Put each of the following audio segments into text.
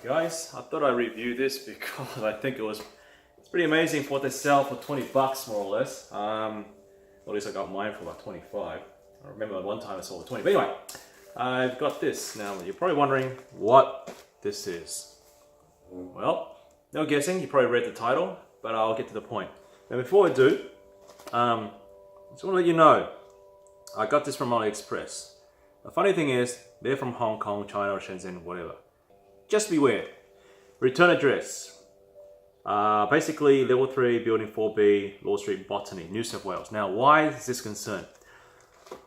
Alright guys, I thought I'd review this because I think it's pretty amazing for what they sell for 20 bucks more or less. At least I got mine for about 25. I remember one time I sold for 20. But anyway, I've got this. Now you're probably wondering what this is. Well, no guessing, you probably read the title, but I'll get to the point. Now before I do, I just want to let you know, I got this from AliExpress. The funny thing is, they're from Hong Kong, China, or Shenzhen, whatever. Just beware. Return address. Basically, level 3, building 4B, Law Street, Botany, New South Wales. Now, why is this concern?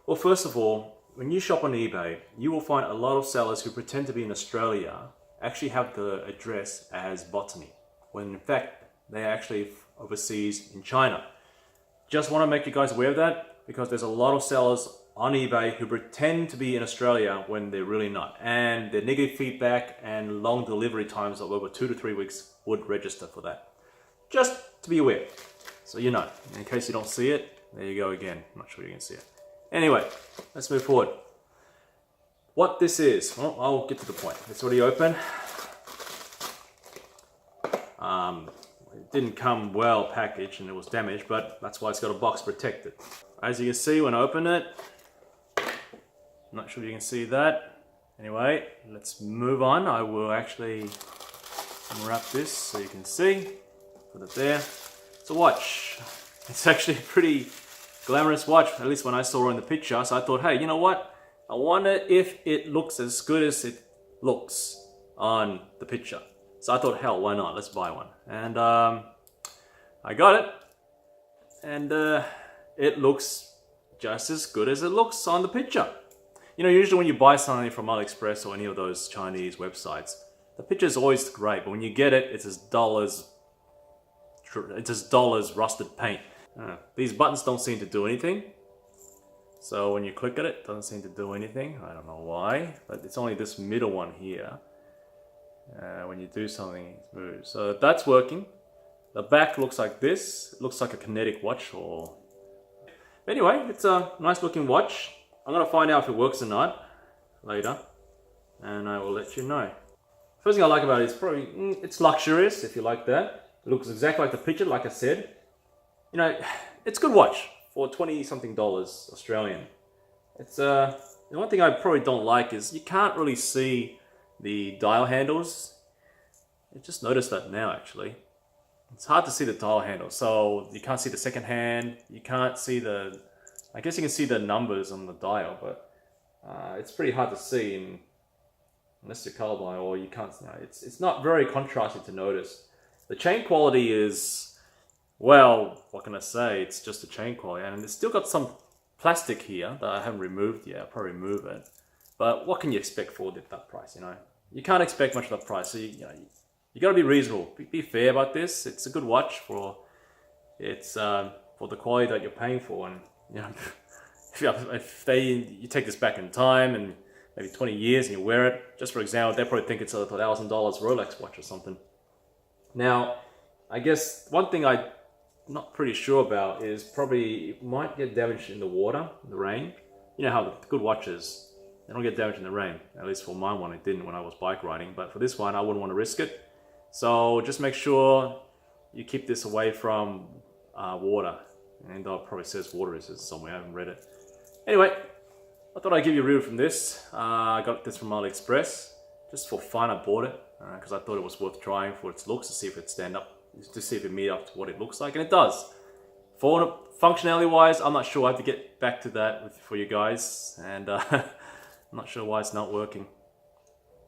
Well, first of all, when you shop on eBay, you will find a lot of sellers who pretend to be in Australia actually have the address as Botany, when in fact, they're actually overseas in China. Just want to make you guys aware of that, because there's a lot of sellers on eBay who pretend to be in Australia when they're really not. And their negative feedback and long delivery times of over 2 to 3 weeks would register for that. Just to be aware. So you know, in case you don't see it, there you go again. I'm not sure you can see it. Anyway, let's move forward. What this is, well, I'll get to the point. It's already open. It didn't come well packaged and it was damaged, but that's why it's got a box protected. As you can see when I open it, I'm not sure if you can see that. Anyway, let's move on. I will actually unwrap this so you can see. Put it there. It's a watch. It's actually a pretty glamorous watch, at least when I saw it in the picture. So I thought, hey, you know what? I wonder if it looks as good as it looks on the picture. So I thought, hell, why not? Let's buy one. And I got it. And it looks just as good as it looks on the picture. You know, usually when you buy something from AliExpress or any of those Chinese websites, the picture is always great, but when you get it, it's as dull as rusted paint. These buttons don't seem to do anything. So when you click at it, it doesn't seem to do anything. I don't know why, but it's only this middle one here. When you do something, it moves. So that's working. The back looks like this. It looks like a kinetic watch or... Anyway, it's a nice looking watch. I'm going to find out if it works or not later, and I will let you know. First thing I like about it is probably, it's luxurious, if you like that. It looks exactly like the picture, like I said. You know, it's a good watch for 20-something dollars Australian. It's the one thing I probably don't like is you can't really see the dial handles. I just noticed that now, actually. It's hard to see the dial handle, so you can't see the second hand. You can't see the... I guess you can see the numbers on the dial, but it's pretty hard to see unless you're colorblind, or you can't. You know, it's not very contrasting to notice. The chain quality is, well, what can I say? It's just a chain quality, and it's still got some plastic here that I haven't removed yet. I'll probably remove it. But what can you expect for that price? You know, you can't expect much of that price. So you got to be reasonable. Be fair about this. It's a good watch for the quality that you're paying for, and you know, if you take this back in time and maybe 20 years and you wear it, just for example, they probably think it's a $1,000 Rolex watch or something. Now, I guess one thing I'm not pretty sure about is probably it might get damaged in the water, in the rain. You know how the good watches, they don't get damaged in the rain. At least for my one, it didn't when I was bike riding. But for this one, I wouldn't want to risk it. So just make sure you keep this away from water. And it probably says water resistant somewhere, I haven't read it. Anyway, I thought I'd give you a review from this. I got this from AliExpress. Just for fun, I bought it. Because I thought it was worth trying for its looks, to see if it stand up, to see if it meet up to what it looks like. And it does. For functionality wise, I'm not sure. I have to get back to that for you guys. And I'm not sure why it's not working.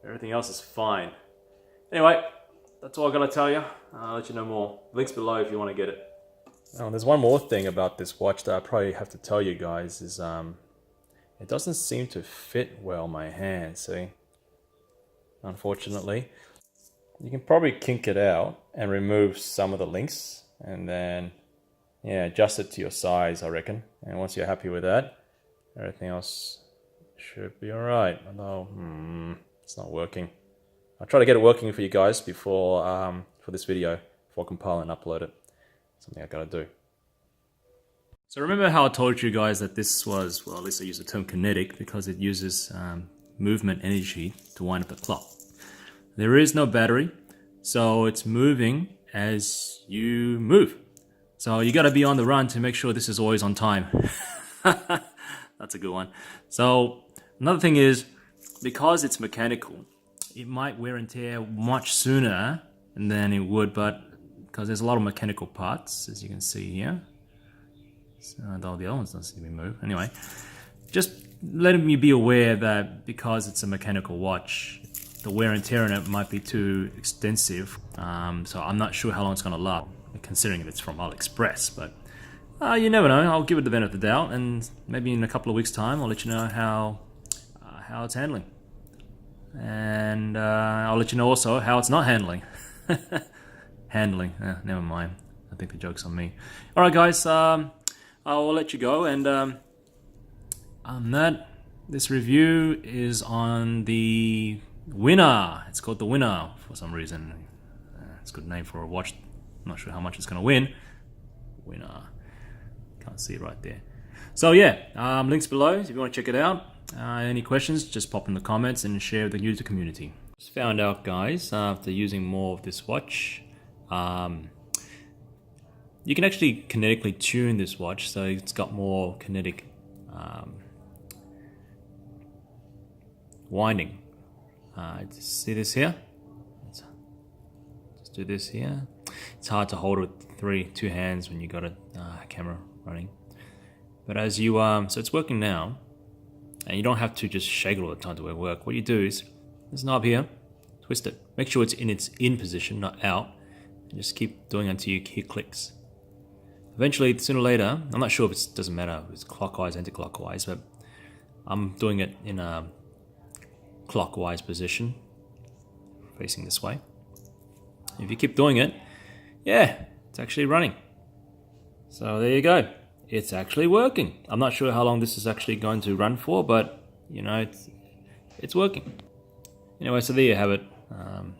Everything else is fine. Anyway, that's all I gotta tell you. I'll let you know more. Links below if you want to get it. Oh, there's one more thing about this watch that I probably have to tell you guys is it doesn't seem to fit well my hand, see? Unfortunately. You can probably kink it out and remove some of the links and then adjust it to your size, I reckon. And once you're happy with that, everything else should be alright. Although, it's not working. I'll try to get it working for you guys before for this video, before I compile and upload it. Something I gotta do. So remember how I told you guys that this was, well, at least I use the term kinetic because it uses movement energy to wind up the clock. There is no battery, so it's moving as you move. So you got to be on the run to make sure this is always on time. That's a good one. So another thing is, because it's mechanical, it might wear and tear much sooner than it would, but because there's a lot of mechanical parts, as you can see here. So the other ones don't seem to move. Anyway, just letting you be aware that because it's a mechanical watch, the wear and tear on it might be too extensive. So I'm not sure how long it's going to last, considering it's from AliExpress, but you never know. I'll give it the benefit of the doubt, and maybe in a couple of weeks' time, I'll let you know how it's handling, and I'll let you know also how it's not handling. Handling. Never mind. I think the joke's on me. All right, guys. I'll let you go, and on that, this review is on the Winner. It's called the Winner for some reason. It's a good name for a watch. I'm not sure how much it's going to win. Winner. Can't see it right there. So yeah, links below if you want to check it out. Any questions, just pop in the comments and share with the user community. Just found out, guys, after using more of this watch, you can actually kinetically tune this watch, so it's got more kinetic winding. See this here? Just do this here. It's hard to hold it with two hands when you got a camera running. But as you so it's working now, and you don't have to just shake it all the time to work. What you do is this knob here, twist it. Make sure it's in its in position, not out. And just keep doing it until you hear clicks. Eventually, sooner or later, I'm not sure if it doesn't matter if it's clockwise, anti-clockwise, but I'm doing it in a clockwise position, facing this way. If you keep doing it, yeah, it's actually running. So there you go. It's actually working. I'm not sure how long this is actually going to run for, but you know, it's working. Anyway, so there you have it.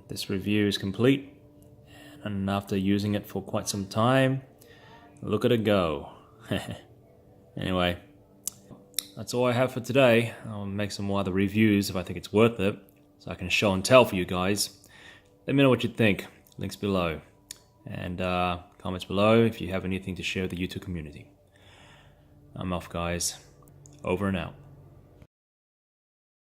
This review is complete, and after using it for quite some time, look at it go. Anyway, that's all I have for today. I'll make some more other reviews if I think it's worth it, so I can show and tell for you guys. Let me know what you think. Links below. And comments below if you have anything to share with the YouTube community. I'm off, guys. Over and out.